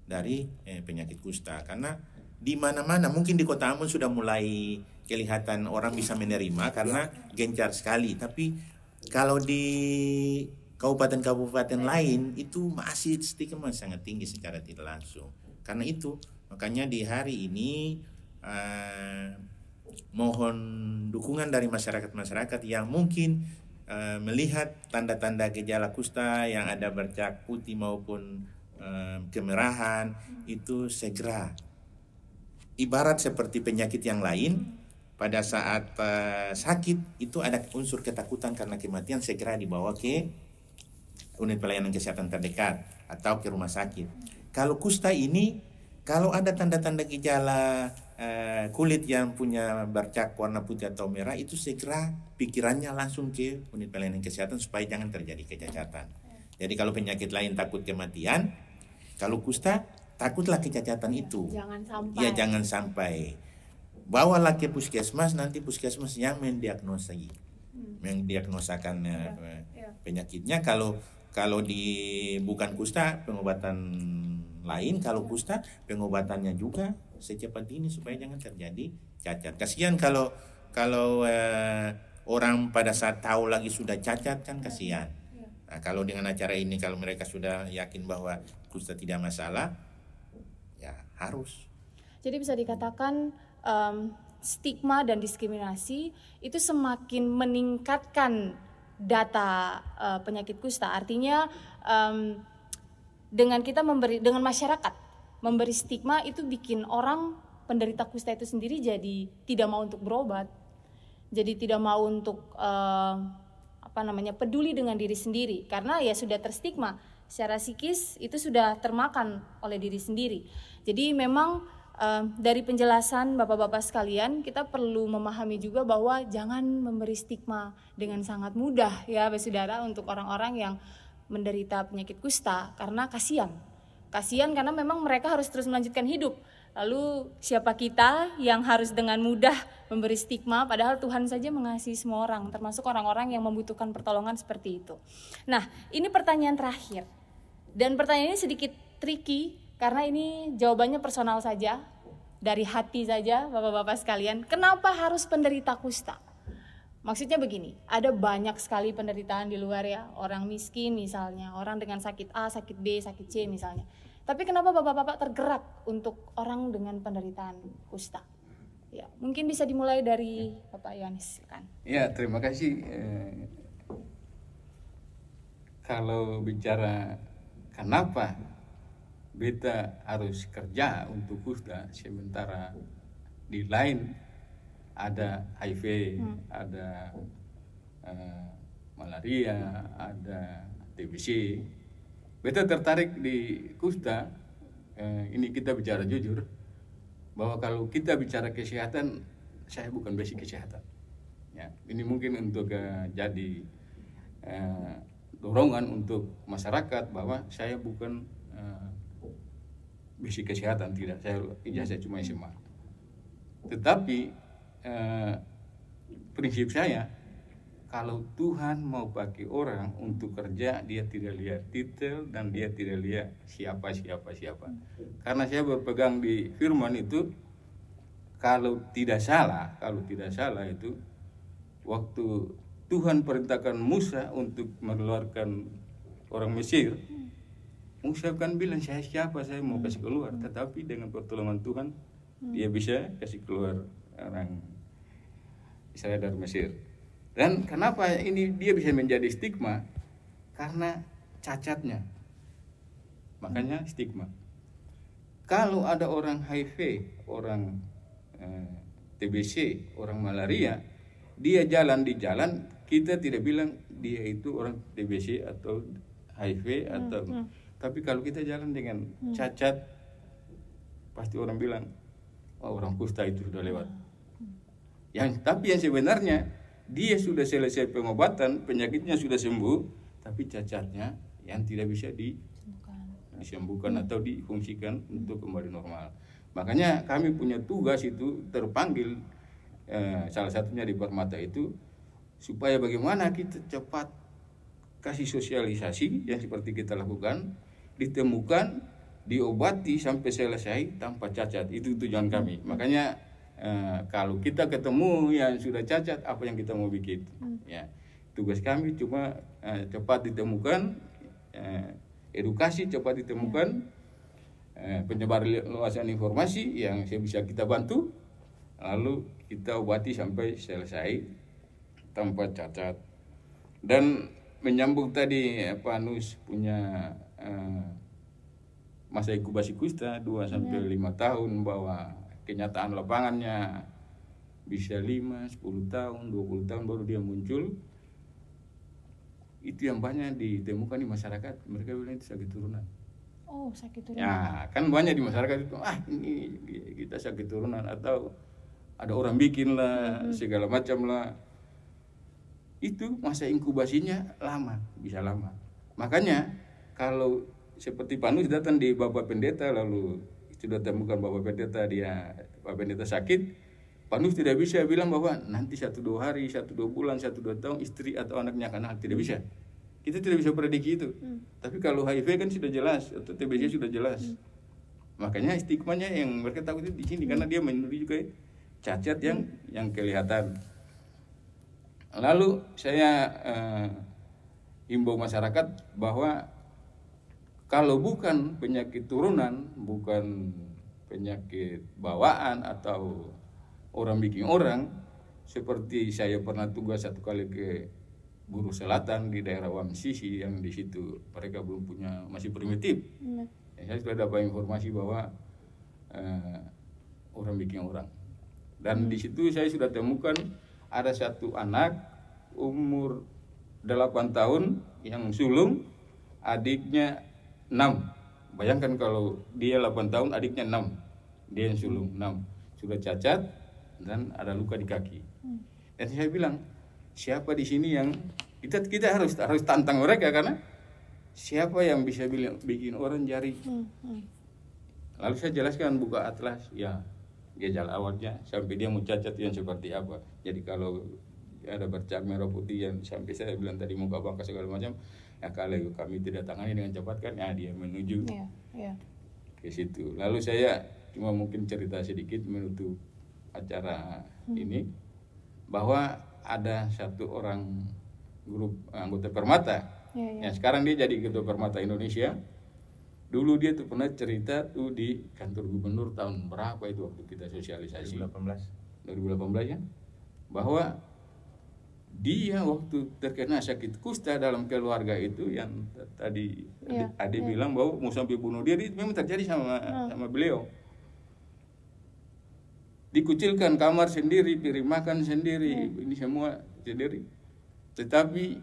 dari penyakit kusta, karena di mana-mana mungkin di Kota Ambon sudah mulai kelihatan orang bisa menerima karena gencar sekali, tapi kalau di kabupaten-kabupaten lain itu masih stigma sangat tinggi secara tidak langsung. Karena itu makanya di hari ini mohon dukungan dari masyarakat yang mungkin melihat tanda-tanda gejala kusta yang ada bercak putih maupun kemerahan, itu segera, ibarat seperti penyakit yang lain, pada saat sakit itu ada unsur ketakutan karena kematian, segera dibawa ke unit pelayanan kesehatan terdekat atau ke rumah sakit. Kalau kusta ini, kalau ada tanda-tanda gejala kulit yang punya bercak warna putih atau merah, itu segera pikirannya langsung ke unit pelayanan kesehatan supaya jangan terjadi kecacatan. Jadi kalau penyakit lain takut kematian, kalau kusta takutlah kecacatan itu. Jangan sampai. Ya, jangan sampai. Bawalah ke puskesmas, nanti puskesmas yang mendiagnosakan penyakitnya. Kalau bukan kusta, pengobatan lain. Kalau kusta, pengobatannya juga secepat ini supaya jangan terjadi cacat. Kasihan kalau orang pada saat tahu lagi sudah cacat, kan kasihan. Nah, kalau dengan acara ini, kalau mereka sudah yakin bahwa kusta tidak masalah, ya harus. Jadi bisa dikatakan stigma dan diskriminasi itu semakin meningkatkan data penyakit kusta. Artinya dengan masyarakat memberi stigma, itu bikin orang penderita kusta itu sendiri jadi tidak mau untuk berobat, jadi tidak mau untuk peduli dengan diri sendiri, karena ya sudah terstigma secara psikis, itu sudah termakan oleh diri sendiri. Jadi memang dari penjelasan bapak-bapak sekalian, kita perlu memahami juga bahwa jangan memberi stigma dengan sangat mudah ya saudara untuk orang-orang yang menderita penyakit kusta, karena kasihan karena memang mereka harus terus melanjutkan hidup. Lalu siapa kita yang harus dengan mudah memberi stigma, padahal Tuhan saja mengasihi semua orang, termasuk orang-orang yang membutuhkan pertolongan seperti itu. Nah, ini pertanyaan terakhir. Dan pertanyaan ini sedikit tricky, karena ini jawabannya personal saja, dari hati saja bapak-bapak sekalian. Kenapa harus penderita kusta? Maksudnya begini, ada banyak sekali penderitaan di luar ya, orang miskin misalnya, orang dengan sakit A, sakit B, sakit C misalnya. Tapi kenapa bapak-bapak tergerak untuk orang dengan penderitaan kusta? Ya, mungkin bisa dimulai dari Bapak Yohanes, silakan. Ya, terima kasih. Kalau bicara kenapa beta harus kerja untuk kusta, sementara di lain ada HIV, ada malaria, ada TBC. Beta tertarik di kusta. Ini kita bicara jujur, bahwa kalau kita bicara kesehatan, saya bukan basic kesehatan. Ya, ini mungkin untuk jadi dorongan untuk masyarakat bahwa saya bukan basic kesehatan, tidak. Saya ijazah cuma SMA. Tetapi prinsip saya, kalau Tuhan mau pakai orang untuk kerja, dia tidak lihat titel dan dia tidak lihat siapa. Karena saya berpegang di firman itu, kalau tidak salah itu waktu Tuhan perintahkan Musa untuk mengeluarkan orang Mesir, Musa kan bilang saya mau kasih keluar, tetapi dengan pertolongan Tuhan dia bisa kasih keluar orang Israel dari Mesir. Dan kenapa ini dia bisa menjadi stigma? Karena cacatnya. Makanya stigma. Kalau ada orang HIV, orang TBC, orang malaria, dia jalan di jalan, kita tidak bilang dia itu orang TBC atau HIV atau tapi kalau kita jalan dengan cacat, pasti orang bilang, oh, orang kusta itu sudah lewat. Tapi yang sebenarnya dia sudah selesai pengobatan, penyakitnya sudah sembuh, tapi cacatnya yang tidak bisa disembuhkan atau difungsikan untuk kembali normal. Makanya kami punya tugas itu terpanggil, salah satunya di Permata itu, supaya bagaimana kita cepat kasih sosialisasi yang seperti kita lakukan, ditemukan, diobati sampai selesai tanpa cacat. Itu tujuan kami. Makanya kalau kita ketemu yang sudah cacat, apa yang kita mau bikin? Ya, tugas kami cuma cepat ditemukan, edukasi cepat ditemukan, penyebar luasan informasi yang bisa kita bantu, lalu kita obati sampai selesai tanpa cacat. Dan menyambung tadi Pak Nus punya masa inkubasi kusta 2-5 tahun, bahwa kenyataan lapangannya bisa 5, 10 tahun, 20 tahun baru dia muncul. Itu yang banyak ditemukan di masyarakat, mereka bilang itu sakit turunan. Oh, sakit turunan. Ya, kan banyak di masyarakat itu, ini kita sakit turunan, atau ada orang bikin lah, segala macam lah. Itu masa inkubasinya lama, bisa lama. Makanya kalau seperti Pak Nus datang di Bapak Pendeta, lalu sudah temukan Bapak Pendeta, Bapak Pendeta sakit, Pak Nus tidak bisa bilang bahwa nanti 1-2 hari, 1-2 bulan, 1-2 tahun istri atau anaknya akan hal. Tidak bisa. Kita tidak bisa prediksi itu. Tapi kalau HIV kan sudah jelas, atau TBC sudah jelas. Makanya stigmanya yang mereka takut itu di sini, karena dia menuju ke cacat yang kelihatan. Lalu saya himbau masyarakat bahwa kalau bukan penyakit turunan, bukan penyakit bawaan atau orang bikin orang, seperti saya pernah tugas 1 kali ke Guru Selatan di daerah Wamsisi, yang di situ mereka belum punya, masih primitif. Saya sudah dapat informasi bahwa orang bikin orang. Dan di situ saya sudah temukan ada 1 anak umur 8 tahun yang sulung, adiknya 6. Bayangkan kalau dia 8 tahun, adiknya 6. Dia yang sulung 6. Sudah cacat dan ada luka di kaki. Dan saya bilang, siapa di sini yang kita harus tantang mereka, karena siapa yang bisa bikin orang jari. Lalu saya jelaskan, buka atlas, ya gejala awalnya sampai dia mau cacat yang seperti apa. Jadi kalau ada bercak merah putih yang sampai saya bilang tadi muka bangka segala macam, ya kalau kami tidak tangani dengan cepat kan, ya dia menuju ke situ. Lalu saya cuma mungkin cerita sedikit menutup acara ini, bahwa ada 1 orang grup anggota Permata yang sekarang dia jadi ketua Permata Indonesia. Dulu dia tuh pernah cerita tuh di kantor gubernur tahun berapa itu waktu kita sosialisasi 2018 ya, bahwa dia waktu terkena sakit kusta dalam keluarga itu, yang tadi adik bilang bahwa mau sampai bunuh diri, memang terjadi sama beliau. Dikucilkan kamar sendiri, piring makan sendiri, ini semua sendiri. Tetapi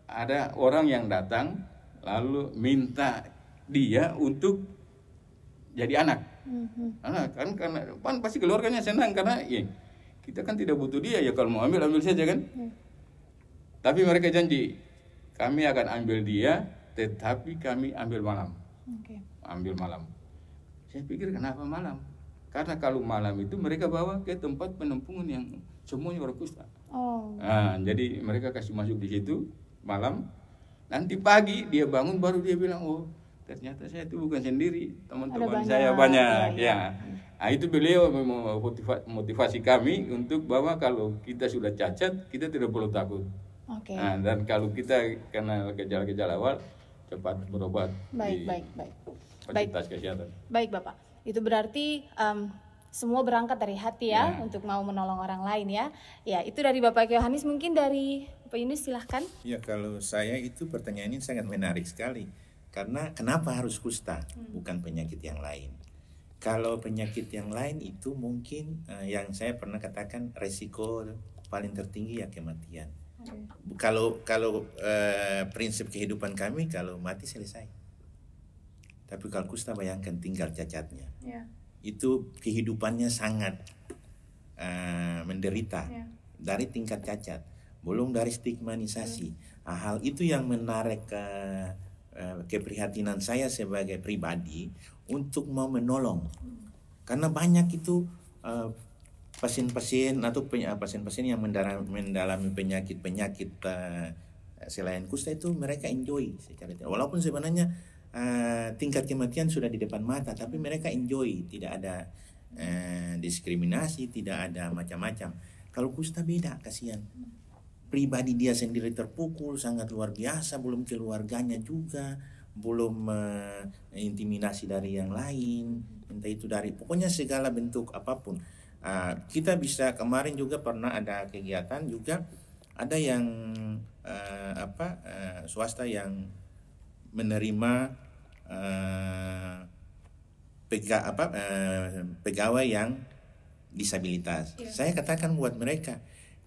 ada orang yang datang lalu minta dia untuk jadi anak. Karena pasti keluarganya senang, karena kita kan tidak butuh dia, ya kalau mau ambil saja kan. Tapi mereka janji, kami akan ambil dia, tetapi kami ambil malam. Ambil malam. Saya pikir kenapa malam? Karena kalau malam itu mereka bawa ke tempat penampungan yang semuanya orang kusta. Nah, jadi mereka kasih masuk di situ malam. Nanti pagi dia bangun baru dia bilang, oh ternyata saya itu bukan sendiri, teman-teman saya banyak. Ya. Nah, itu beliau memotivasi kami untuk bahwa kalau kita sudah cacat kita tidak perlu takut. Nah, dan kalau kita kena gejala-gejala awal cepat berobat di fasilitas kesehatan. Baik Bapak, itu berarti semua berangkat dari hati ya, untuk mau menolong orang lain ya. Ya, itu dari Bapak Yohanes. Mungkin dari Bapak Yunus silahkan. Ya, kalau saya itu pertanyaan ini sangat menarik sekali. Karena kenapa harus kusta, bukan penyakit yang lain? Kalau penyakit yang lain itu mungkin yang saya pernah katakan resiko paling tertinggi ya kematian. Kalau prinsip kehidupan kami, kalau mati selesai. Tapi kalau kusta bayangkan tinggal cacatnya. Itu kehidupannya sangat menderita dari tingkat cacat, belum dari stigmatisasi. Hal itu yang menarik keprihatinan saya sebagai pribadi untuk mau menolong, karena banyak itu pasien-pasien atau pasien-pasien yang mendalami penyakit-penyakit selain kusta itu mereka enjoy secara walaupun sebenarnya tingkat kematian sudah di depan mata, tapi mereka enjoy, tidak ada diskriminasi, tidak ada macam-macam. Kalau kusta beda, kasihan. Pribadi dia sendiri terpukul sangat luar biasa, belum keluarganya juga, belum intimidasi dari yang lain, entah itu dari pokoknya segala bentuk apapun. Kita bisa kemarin juga pernah ada kegiatan juga, ada yang swasta yang menerima pegawai yang disabilitas. Saya katakan buat mereka,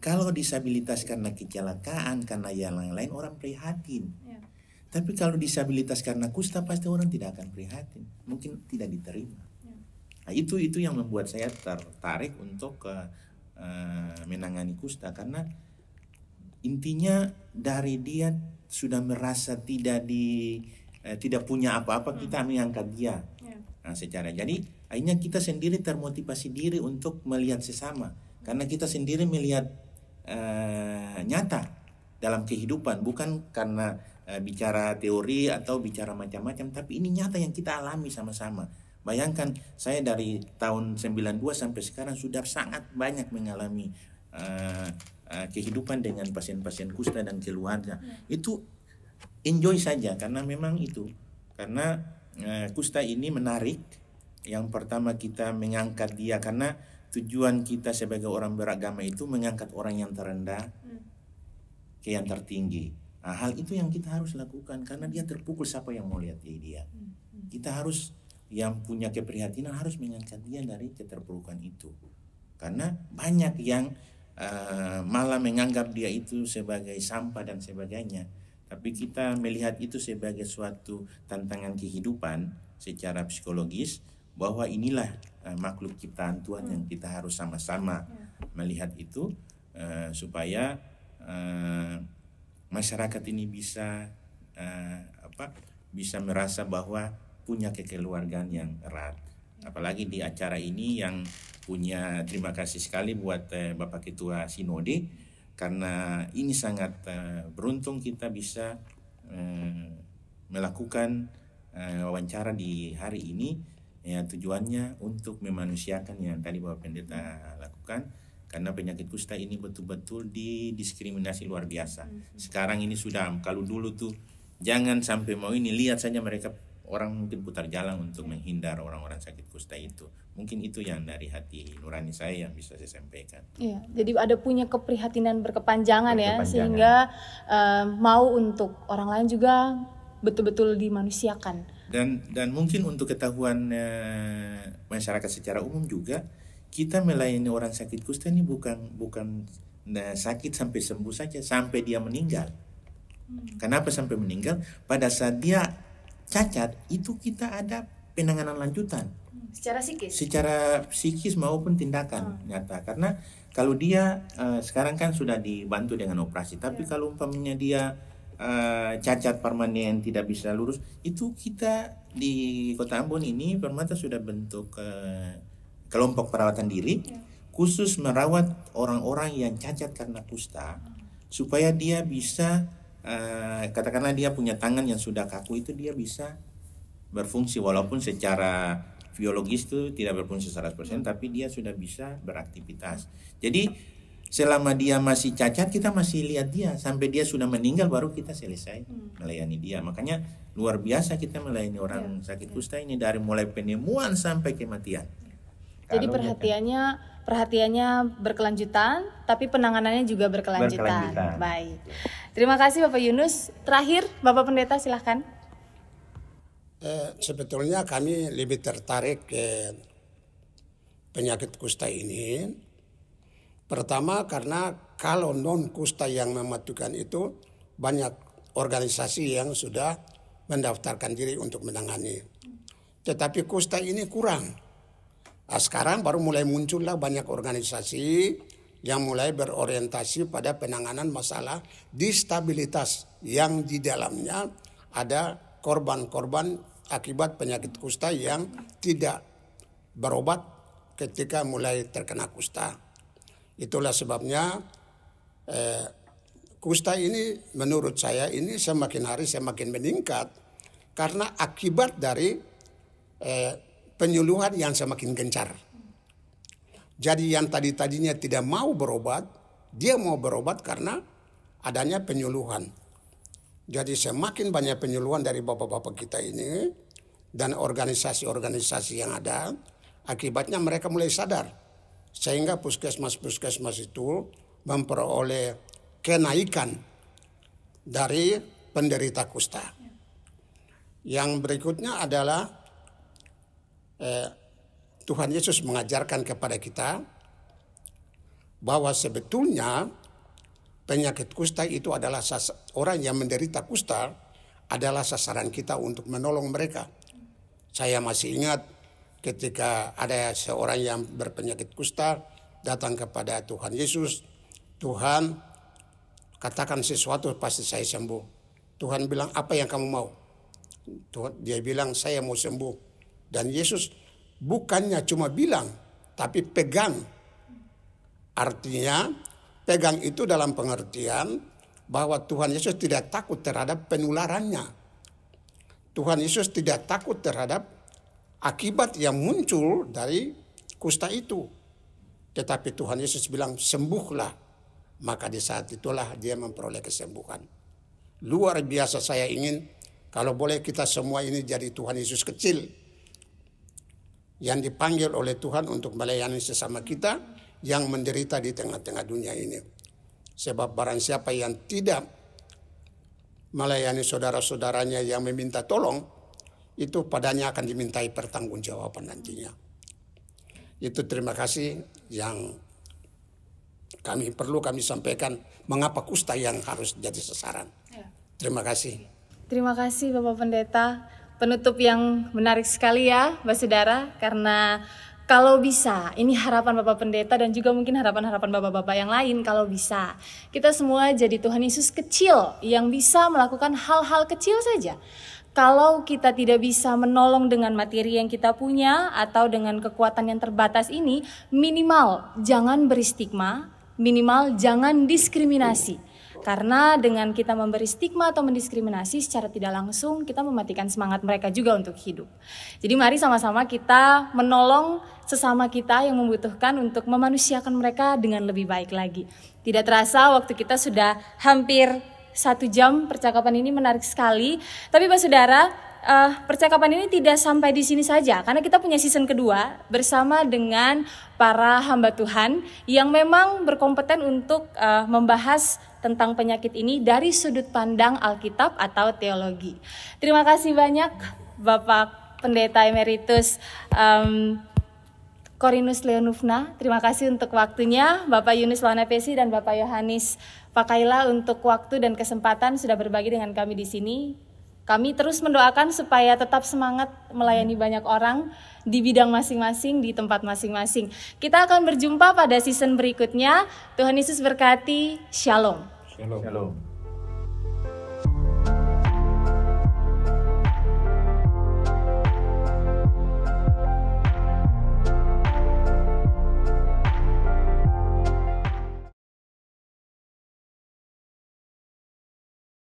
kalau disabilitas karena kecelakaan, karena yang lain-lain orang prihatin. Tapi kalau disabilitas karena kusta pasti orang tidak akan prihatin, mungkin tidak diterima. Nah, itu yang membuat saya tertarik untuk menangani kusta, karena intinya dari dia sudah merasa tidak punya apa-apa, kita mengangkat dia. Nah, jadi akhirnya kita sendiri termotivasi diri untuk melihat sesama, karena kita sendiri melihat nyata dalam kehidupan, bukan karena bicara teori atau bicara macam-macam, tapi ini nyata yang kita alami sama-sama. Bayangkan saya dari tahun 92 sampai sekarang sudah sangat banyak mengalami kehidupan dengan pasien-pasien kusta dan keluarga. Itu enjoy saja, karena memang itu, karena kusta ini menarik. Yang pertama kita mengangkat dia, karena tujuan kita sebagai orang beragama itu mengangkat orang yang terendah ke yang tertinggi. Nah, hal itu yang kita harus lakukan, karena dia terpukul, siapa yang mau lihat dia. Kita harus, yang punya keprihatinan harus mengangkat dia dari keterpurukan itu, karena banyak yang malah menganggap dia itu sebagai sampah dan sebagainya. Tapi kita melihat itu sebagai suatu tantangan kehidupan secara psikologis, bahwa inilah makhluk ciptaan Tuhan yang kita harus sama-sama melihat itu, supaya masyarakat ini bisa bisa merasa bahwa punya kekeluargaan yang erat. Apalagi di acara ini yang punya terima kasih sekali buat Bapak Ketua Sinode, karena ini sangat beruntung kita bisa melakukan wawancara di hari ini. Ya, tujuannya untuk memanusiakan yang tadi Bapak Pendeta lakukan, karena penyakit kusta ini betul-betul didiskriminasi luar biasa. Sekarang ini sudah, kalau dulu tuh jangan sampai mau ini, lihat saja mereka, orang mungkin putar jalan untuk menghindar orang-orang sakit kusta itu. Mungkin itu yang dari hati nurani saya yang bisa saya sampaikan. Iya, jadi ada punya keprihatinan berkepanjangan ya, sehingga mau untuk orang lain juga betul-betul dimanusiakan. Dan mungkin untuk ketahuan masyarakat secara umum juga, kita melayani orang sakit kusta ini bukan sakit sampai sembuh saja, sampai dia meninggal. Kenapa sampai meninggal? Pada saat dia cacat itu kita ada penanganan lanjutan. Secara psikis maupun tindakan nyata. Karena kalau dia sekarang kan sudah dibantu dengan operasi, tapi kalau umpamanya dia cacat permanen tidak bisa lurus, itu kita di Kota Ambon ini Permata sudah bentuk kelompok perawatan diri khusus merawat orang-orang yang cacat karena kusta, supaya dia bisa katakanlah dia punya tangan yang sudah kaku itu dia bisa berfungsi, walaupun secara biologis itu tidak berfungsi 100%, tapi dia sudah bisa beraktivitas. Jadi selama dia masih cacat, kita masih lihat dia sampai dia sudah meninggal, baru kita selesai melayani dia. Makanya luar biasa kita melayani orang sakit kusta ini dari mulai penemuan sampai kematian. Jadi perhatiannya berkelanjutan, tapi penanganannya juga berkelanjutan. Baik. Terima kasih Bapak Yunus. Terakhir Bapak Pendeta silahkan. Sebetulnya kami lebih tertarik ke penyakit kusta ini. Pertama karena kalau non kusta yang mematikan itu banyak organisasi yang sudah mendaftarkan diri untuk menangani. Tetapi kusta ini kurang. Nah, sekarang baru mulai muncullah banyak organisasi yang mulai berorientasi pada penanganan masalah disabilitas yang di dalamnya ada korban-korban akibat penyakit kusta yang tidak berobat ketika mulai terkena kusta. Itulah sebabnya kusta ini menurut saya ini semakin hari semakin meningkat karena akibat dari penyuluhan yang semakin gencar. Jadi yang tadinya tidak mau berobat, dia mau berobat karena adanya penyuluhan. Jadi semakin banyak penyuluhan dari bapak-bapak kita ini dan organisasi-organisasi yang ada, akibatnya mereka mulai sadar. Sehingga puskesmas-puskesmas itu memperoleh kenaikan dari penderita kusta. Yang berikutnya adalah Tuhan Yesus mengajarkan kepada kita bahwa sebetulnya penyakit kusta itu adalah orang yang menderita kusta adalah sasaran kita untuk menolong mereka. Saya masih ingat ketika ada seorang yang berpenyakit kusta datang kepada Tuhan Yesus. Tuhan katakan sesuatu pasti saya sembuh. Tuhan bilang apa yang kamu mau? Dia bilang saya mau sembuh. Dan Yesus bukannya cuma bilang tapi pegang. Artinya pegang itu dalam pengertian bahwa Tuhan Yesus tidak takut terhadap penularannya. Tuhan Yesus tidak takut terhadap akibat yang muncul dari kusta itu. Tetapi Tuhan Yesus bilang sembuhlah. Maka di saat itulah dia memperoleh kesembuhan. Luar biasa, saya ingin kalau boleh kita semua ini jadi Tuhan Yesus kecil. Yang dipanggil oleh Tuhan untuk melayani sesama kita yang menderita di tengah-tengah dunia ini. Sebab barang siapa yang tidak melayani saudara-saudaranya yang meminta tolong, itu padanya akan dimintai pertanggungjawaban nantinya. Itu terima kasih yang kami sampaikan mengapa kusta yang harus jadi sasaran. Terima kasih. Terima kasih Bapak Pendeta. Penutup yang menarik sekali ya, Mbak Saudara, karena kalau bisa, ini harapan Bapak Pendeta dan juga mungkin harapan-harapan Bapak-Bapak yang lain, kalau bisa kita semua jadi Tuhan Yesus kecil yang bisa melakukan hal-hal kecil saja. Kalau kita tidak bisa menolong dengan materi yang kita punya atau dengan kekuatan yang terbatas ini, minimal jangan beri stigma, minimal jangan diskriminasi. Karena dengan kita memberi stigma atau mendiskriminasi secara tidak langsung, kita mematikan semangat mereka juga untuk hidup. Jadi mari sama-sama kita menolong sesama kita yang membutuhkan untuk memanusiakan mereka dengan lebih baik lagi. Tidak terasa waktu kita sudah hampir 1 jam, percakapan ini menarik sekali. Tapi Bapak Saudara, percakapan ini tidak sampai di sini saja, karena kita punya season kedua bersama dengan para hamba Tuhan yang memang berkompeten untuk membahas tentang penyakit ini dari sudut pandang Alkitab atau teologi. Terima kasih banyak Bapak Pendeta Emeritus Korinus Leonufna. Terima kasih untuk waktunya. Bapak Yunus Lawanapesi dan Bapak Yohanes Pakaila untuk waktu dan kesempatan sudah berbagi dengan kami di sini. Kami terus mendoakan supaya tetap semangat melayani banyak orang di bidang masing-masing, di tempat masing-masing. Kita akan berjumpa pada season berikutnya. Tuhan Yesus berkati. Shalom. Shalom.